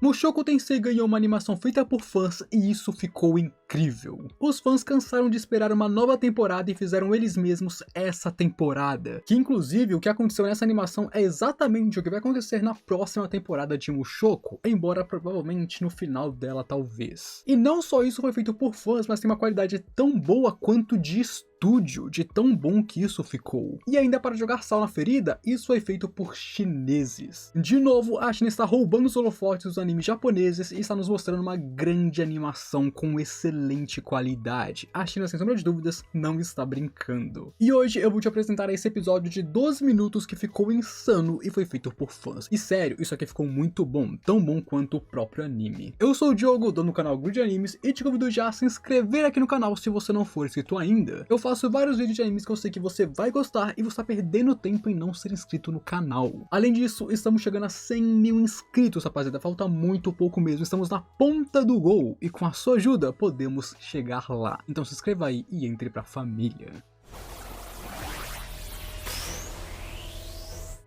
Mushoku Tensei ganhou uma animação feita por fãs e isso ficou incrível. Os fãs cansaram de esperar uma nova temporada e fizeram eles mesmos essa temporada. Que inclusive o que aconteceu nessa animação é exatamente o que vai acontecer na próxima temporada de Mushoku, embora provavelmente no final dela talvez. E não só isso foi feito por fãs, mas tem uma qualidade tão boa quanto de estúdio, de tão bom que isso ficou. E ainda para jogar sal na ferida, isso foi feito por chineses. De novo, a China está roubando os holofotes dos animes japoneses e está nos mostrando uma grande animação com excelente qualidade. A China, sem sombra de dúvidas, não está brincando. E hoje eu vou te apresentar esse episódio de 12 minutos que ficou insano e foi feito por fãs. E sério, isso aqui ficou muito bom, tão bom quanto o próprio anime. Eu sou o Diogo, dono do canal Good Animes, e te convido já a se inscrever aqui no canal se você não for inscrito ainda. Eu faço vários vídeos de animes que eu sei que você vai gostar e você está perdendo tempo em não ser inscrito no canal. Além disso, estamos chegando a 100 mil inscritos, rapaziada, falta muito pouco mesmo, estamos na ponta do gol e com a sua ajuda podemos chegar lá. Então se inscreva aí e entre pra família.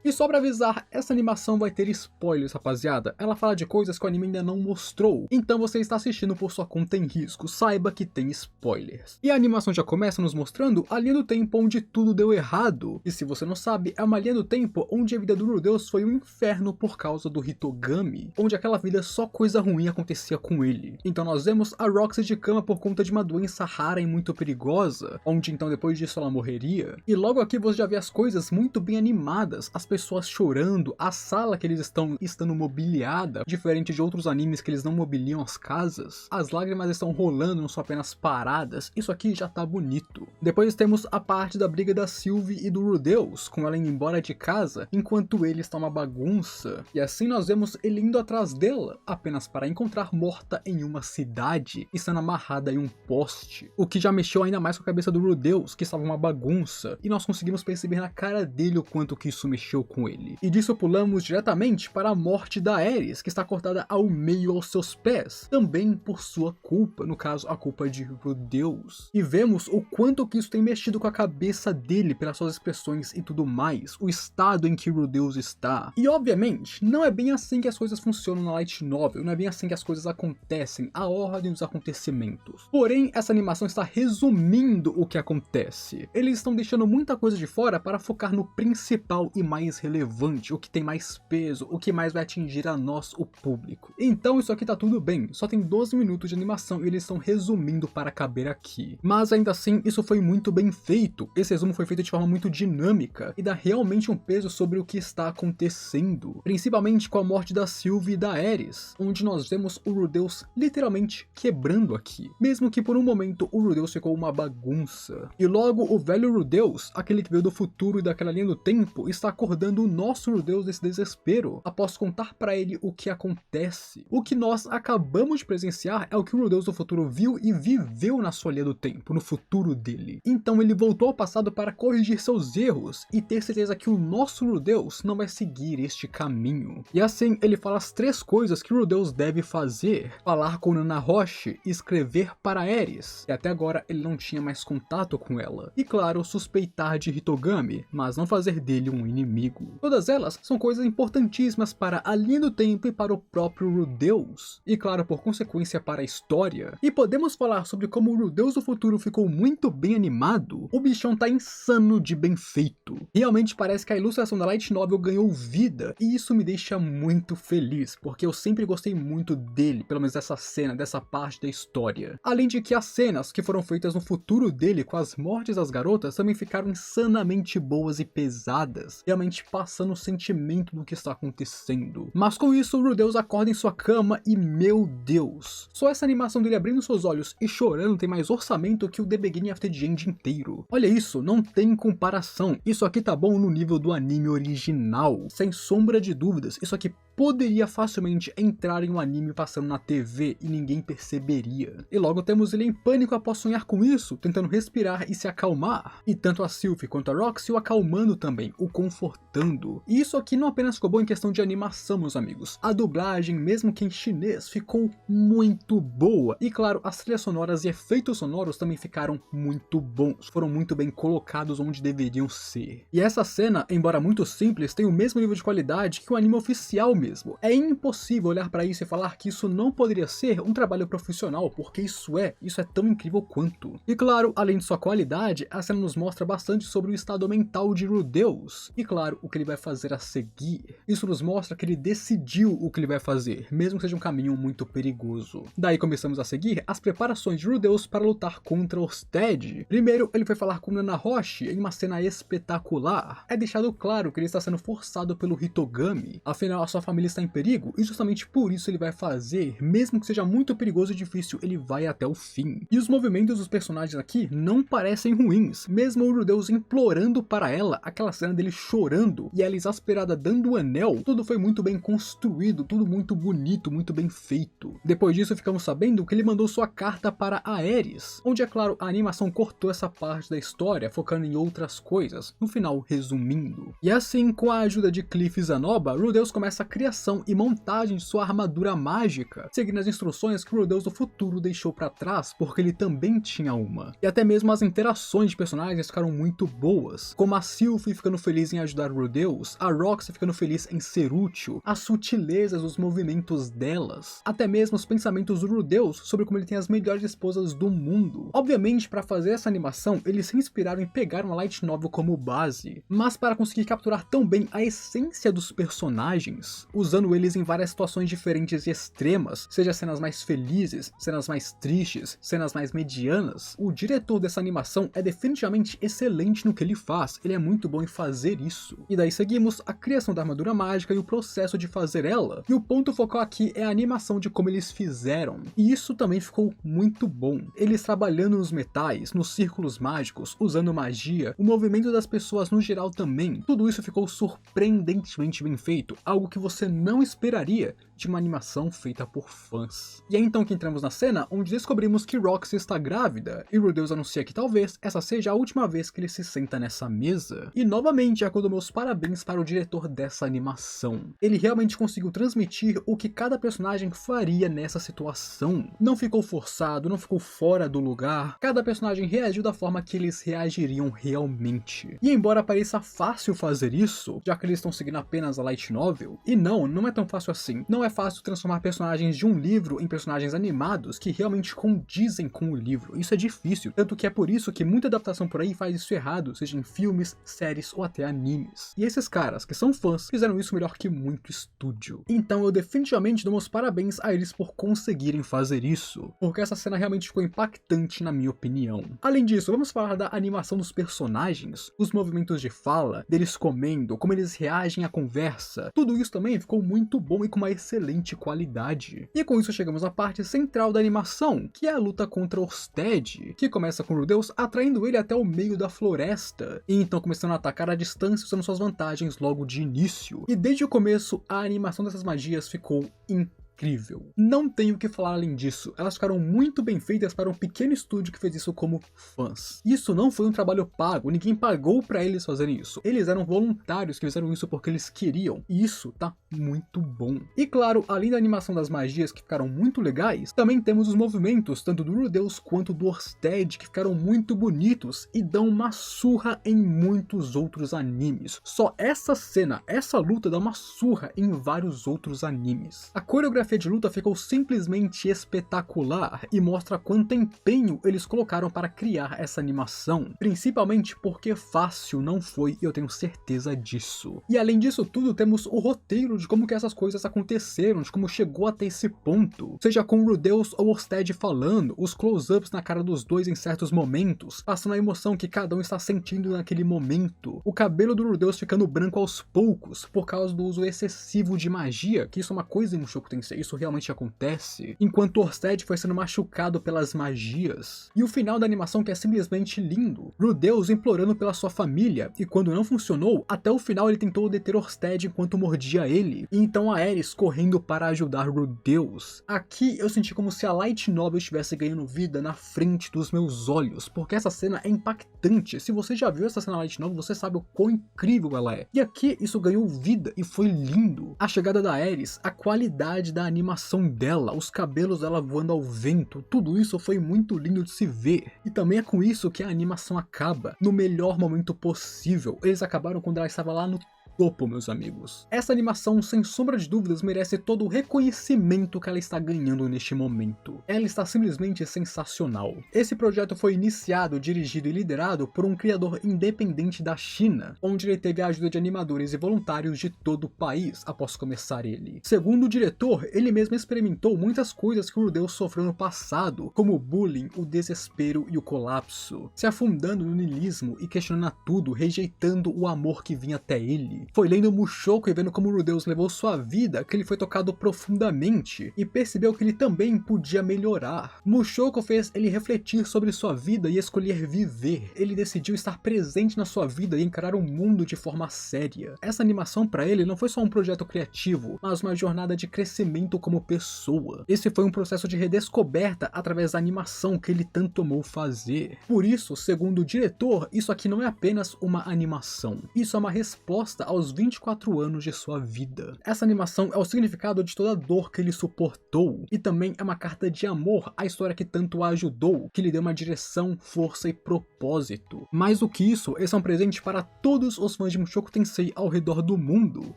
E só pra avisar, essa animação vai ter spoilers, rapaziada. Ela fala de coisas que o anime ainda não mostrou. Então você está assistindo por sua conta em risco, saiba que tem spoilers. E a animação já começa nos mostrando a linha do tempo onde tudo deu errado. E se você não sabe, é uma linha do tempo onde a vida do Rudeus foi um inferno por causa do Hitogami. Onde aquela vida só coisa ruim acontecia com ele. Então nós vemos a Roxy de cama por conta de uma doença rara e muito perigosa. Onde então depois disso ela morreria. E logo aqui você já vê as coisas muito bem animadas. As pessoas chorando, a sala que eles estão mobiliada, diferente de outros animes que eles não mobiliam as casas. As lágrimas estão rolando, não são apenas paradas. Isso aqui já tá bonito. Depois temos a parte da briga da Sylvie e do Rudeus, com ela indo embora de casa, enquanto ele está uma bagunça. E assim nós vemos ele indo atrás dela, apenas para encontrar morta em uma cidade, e sendo amarrada em um poste. O que já mexeu ainda mais com a cabeça do Rudeus, que estava uma bagunça, e nós conseguimos perceber na cara dele o quanto que isso mexeu com ele. E disso pulamos diretamente para a morte da Ares, que está cortada ao meio aos seus pés, também por sua culpa, no caso a culpa de Rudeus. E vemos o quanto que isso tem mexido com a cabeça dele pelas suas expressões e tudo mais, o estado em que Rudeus está. E obviamente, não é bem assim que as coisas funcionam na Light Novel, não é bem assim que as coisas acontecem, a ordem dos acontecimentos. Porém, essa animação está resumindo o que acontece. Eles estão deixando muita coisa de fora para focar no principal e mais relevante, o que tem mais peso, o que mais vai atingir a nós, o público. Então isso aqui tá tudo bem, só tem 12 minutos de animação e eles estão resumindo para caber aqui. Mas ainda assim, isso foi muito bem feito, esse resumo foi feito de forma muito dinâmica e dá realmente um peso sobre o que está acontecendo, principalmente com a morte da Sylvie e da Ares, onde nós vemos o Rudeus literalmente quebrando aqui, mesmo que por um momento o Rudeus ficou uma bagunça. E logo o velho Rudeus, aquele que veio do futuro e daquela linha do tempo, está acordando o nosso Rudeus desse desespero, após contar para ele o que acontece. O que nós acabamos de presenciar é o que o Rudeus do futuro viu e viveu na sua linha do tempo, no futuro dele. Então ele voltou ao passado para corrigir seus erros e ter certeza que o nosso Rudeus não vai seguir este caminho. E assim ele fala as 3 coisas que o Rudeus deve fazer: falar com Nana Roche, escrever para Ares, e até agora ele não tinha mais contato com ela. E claro, suspeitar de Hitogami, mas não fazer dele um inimigo. Todas elas são coisas importantíssimas para a linha do tempo e para o próprio Rudeus, e claro, por consequência para a história. E podemos falar sobre como o Rudeus do futuro ficou muito bem animado. O bichão tá insano de bem feito. Realmente parece que a ilustração da Light Novel ganhou vida, e isso me deixa muito feliz, porque eu sempre gostei muito dele, pelo menos dessa cena, dessa parte da história. Além de que as cenas que foram feitas no futuro dele com as mortes das garotas também ficaram insanamente boas e pesadas, realmente passando o sentimento do que está acontecendo. Mas com isso, o Rudeus acorda em sua cama e, meu Deus, só essa animação dele abrindo seus olhos e chorando tem mais orçamento que o The Beginning of the End inteiro. Olha isso, não tem comparação. Isso aqui tá bom no nível do anime original, sem sombra de dúvidas. Isso aqui poderia facilmente entrar em um anime passando na TV e ninguém perceberia. E logo temos ele em pânico após sonhar com isso, tentando respirar e se acalmar. E tanto a Sylvie quanto a Roxy o acalmando também, o confortando. E isso aqui não apenas ficou bom em questão de animação, meus amigos. A dublagem, mesmo que em chinês, ficou muito boa. E claro, as trilhas sonoras e efeitos sonoros também ficaram muito bons. Foram muito bem colocados onde deveriam ser. E essa cena, embora muito simples, tem o mesmo nível de qualidade que o anime oficial mesmo. mesmo. É impossível olhar pra isso e falar que isso não poderia ser um trabalho profissional, porque isso é tão incrível quanto. E claro, além de sua qualidade, a cena nos mostra bastante sobre o estado mental de Rudeus, e claro, o que ele vai fazer a seguir. Isso nos mostra que ele decidiu o que ele vai fazer, mesmo que seja um caminho muito perigoso. Daí começamos a seguir as preparações de Rudeus para lutar contra Orsted. Primeiro, ele foi falar com Nana Roche em uma cena espetacular. É deixado claro que ele está sendo forçado pelo Hitogami, afinal a sua família está em perigo e justamente por isso ele vai fazer, mesmo que seja muito perigoso e difícil, ele vai até o fim. E os movimentos dos personagens aqui não parecem ruins, mesmo o Rudeus implorando para ela, aquela cena dele chorando e ela exasperada dando o anel, tudo foi muito bem construído, tudo muito bonito, muito bem feito. Depois disso ficamos sabendo que ele mandou sua carta para Aerys, onde é claro a animação cortou essa parte da história, focando em outras coisas, no final resumindo. E assim, com a ajuda de Cliff e Zanoba, Rudeus começa a criação e montagem de sua armadura mágica, seguindo as instruções que o Rudeus do futuro deixou para trás, porque ele também tinha uma. E até mesmo as interações de personagens ficaram muito boas, como a Sylphie ficando feliz em ajudar Rudeus, a Roxy ficando feliz em ser útil, as sutilezas dos movimentos delas, até mesmo os pensamentos do Rudeus sobre como ele tem as melhores esposas do mundo. Obviamente, para fazer essa animação, eles se inspiraram em pegar uma light novel como base, mas para conseguir capturar tão bem a essência dos personagens, usando eles em várias situações diferentes e extremas, seja cenas mais felizes, cenas mais tristes, cenas mais medianas, o diretor dessa animação é definitivamente excelente no que ele faz, ele é muito bom em fazer isso. E daí seguimos a criação da armadura mágica e o processo de fazer ela, e o ponto focal aqui é a animação de como eles fizeram, e isso também ficou muito bom. Eles trabalhando nos metais, nos círculos mágicos, usando magia, o movimento das pessoas no geral também, tudo isso ficou surpreendentemente bem feito, algo que você não esperaria de uma animação feita por fãs. E é então que entramos na cena onde descobrimos que Roxy está grávida, e Rudeus anuncia que talvez essa seja a última vez que ele se senta nessa mesa. E novamente, já dou meus parabéns para o diretor dessa animação. Ele realmente conseguiu transmitir o que cada personagem faria nessa situação. Não ficou forçado, não ficou fora do lugar, cada personagem reagiu da forma que eles reagiriam realmente. E embora pareça fácil fazer isso, já que eles estão seguindo apenas a light novel, e não é tão fácil assim. Não é fácil transformar personagens de um livro em personagens animados que realmente condizem com o livro. Isso é difícil, tanto que é por isso que muita adaptação por aí faz isso errado, seja em filmes, séries ou até animes. E esses caras, que são fãs, fizeram isso melhor que muito estúdio. Então eu definitivamente dou meus parabéns a eles por conseguirem fazer isso, porque essa cena realmente ficou impactante na minha opinião. Além disso, vamos falar da animação dos personagens, os movimentos de fala, deles comendo, como eles reagem à conversa. Tudo isso também ficou muito bom e com uma excelente qualidade. E com isso chegamos à parte central da animação, que é a luta contra Orsted, que começa com Rudeus atraindo ele até o meio da floresta, e então começando a atacar à distância usando suas vantagens logo de início. E desde o começo, a animação dessas magias ficou incrível. Não tenho o que falar além disso, elas ficaram muito bem feitas para um pequeno estúdio que fez isso como fãs. Isso não foi um trabalho pago, ninguém pagou para eles fazerem isso. Eles eram voluntários que fizeram isso porque eles queriam, e isso tá muito bom. E claro, além da animação das magias que ficaram muito legais, também temos os movimentos, tanto do Rudeus quanto do Orsted, que ficaram muito bonitos e dão uma surra em muitos outros animes. Só essa cena, essa luta dá uma surra em vários outros animes. A coreografia de luta ficou simplesmente espetacular e mostra quanto empenho eles colocaram para criar essa animação, principalmente porque fácil não foi e eu tenho certeza disso. E além disso tudo, temos o roteiro de como que essas coisas aconteceram, de como chegou até esse ponto, seja com Rudeus ou Orsted falando, os close-ups na cara dos dois em certos momentos, passando a emoção que cada um está sentindo naquele momento, o cabelo do Rudeus ficando branco aos poucos por causa do uso excessivo de magia, que isso é uma coisa em Mushoku Tensei, isso realmente acontece, enquanto Orsted foi sendo machucado pelas magias. E o final da animação que é simplesmente lindo, Rudeus implorando pela sua família, e quando não funcionou, até o final ele tentou deter Orsted enquanto mordia ele, e então a Aerys correndo para ajudar Rudeus. Aqui eu senti como se a light novel estivesse ganhando vida na frente dos meus olhos, porque essa cena é impactante. Se você já viu essa cena light novel, você sabe o quão incrível ela é. E aqui isso ganhou vida e foi lindo. A chegada da Aerys, a qualidade da animação dela, os cabelos dela voando ao vento, tudo isso foi muito lindo de se ver. E também é com isso que a animação acaba, no melhor momento possível. Eles acabaram quando ela estava lá no topo, meus amigos. Essa animação, sem sombra de dúvidas, merece todo o reconhecimento que ela está ganhando neste momento. Ela está simplesmente sensacional. Esse projeto foi iniciado, dirigido e liderado por um criador independente da China, onde ele teve a ajuda de animadores e voluntários de todo o país após começar ele. Segundo o diretor, ele mesmo experimentou muitas coisas que o Rudeus sofreu no passado, como o bullying, o desespero e o colapso, se afundando no niilismo e questionando a tudo, rejeitando o amor que vinha até ele. Foi lendo Mushoku e vendo como o Rudeus levou sua vida que ele foi tocado profundamente e percebeu que ele também podia melhorar. Mushoku fez ele refletir sobre sua vida e escolher viver. Ele decidiu estar presente na sua vida e encarar o mundo de forma séria. Essa animação para ele não foi só um projeto criativo, mas uma jornada de crescimento como pessoa. Esse foi um processo de redescoberta através da animação que ele tanto amou fazer. Por isso, segundo o diretor, isso aqui não é apenas uma animação. Isso é uma resposta aos 24 anos de sua vida. Essa animação é o significado de toda a dor que ele suportou, e também é uma carta de amor à história que tanto a ajudou, que lhe deu uma direção, força e propósito. Mais do que isso, esse é um presente para todos os fãs de Mushoku Tensei ao redor do mundo,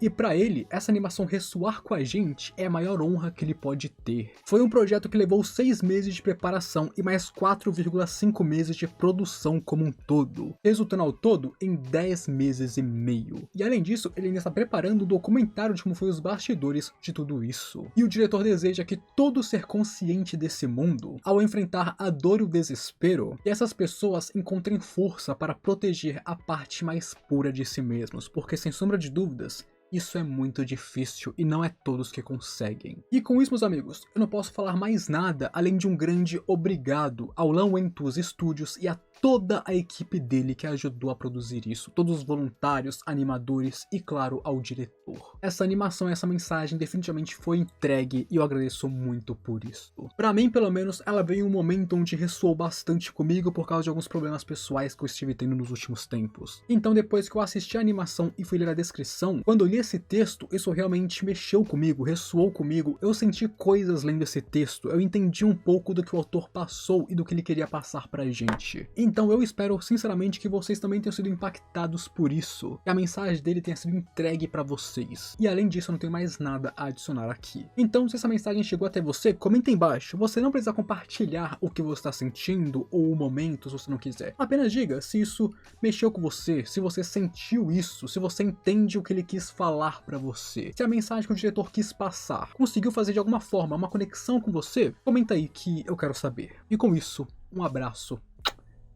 e para ele, essa animação ressoar com a gente é a maior honra que ele pode ter. Foi um projeto que levou 6 meses de preparação e mais 4,5 meses de produção como um todo, resultando ao todo em 10 meses e meio. E além disso, ele ainda está preparando um documentário de como foi os bastidores de tudo isso. E o diretor deseja que todo ser consciente desse mundo, ao enfrentar a dor e o desespero, que essas pessoas encontrem força para proteger a parte mais pura de si mesmos, porque sem sombra de dúvidas, isso é muito difícil e não é todos que conseguem. E com isso, meus amigos, eu não posso falar mais nada além de um grande obrigado ao Lan Wentuz Studios e a toda a equipe dele que ajudou a produzir isso, todos os voluntários, animadores e, claro, ao diretor. Essa animação, essa mensagem definitivamente foi entregue e eu agradeço muito por isso. Pra mim, pelo menos, ela veio em um momento onde ressoou bastante comigo por causa de alguns problemas pessoais que eu estive tendo nos últimos tempos. Então, depois que eu assisti a animação e fui ler a descrição, quando eu li esse texto, isso realmente mexeu comigo, ressoou comigo, eu senti coisas lendo esse texto, eu entendi um pouco do que o autor passou e do que ele queria passar pra gente. Então eu espero sinceramente que vocês também tenham sido impactados por isso, que a mensagem dele tenha sido entregue pra vocês. E além disso, eu não tenho mais nada a adicionar aqui. Então, se essa mensagem chegou até você, comenta aí embaixo. Você não precisa compartilhar o que você está sentindo ou o momento, se você não quiser. Apenas diga se isso mexeu com você, se você sentiu isso, se você entende o que ele quis falar pra você. Se a mensagem que o diretor quis passar conseguiu fazer de alguma forma uma conexão com você, comenta aí que eu quero saber. E com isso, um abraço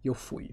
e eu fui.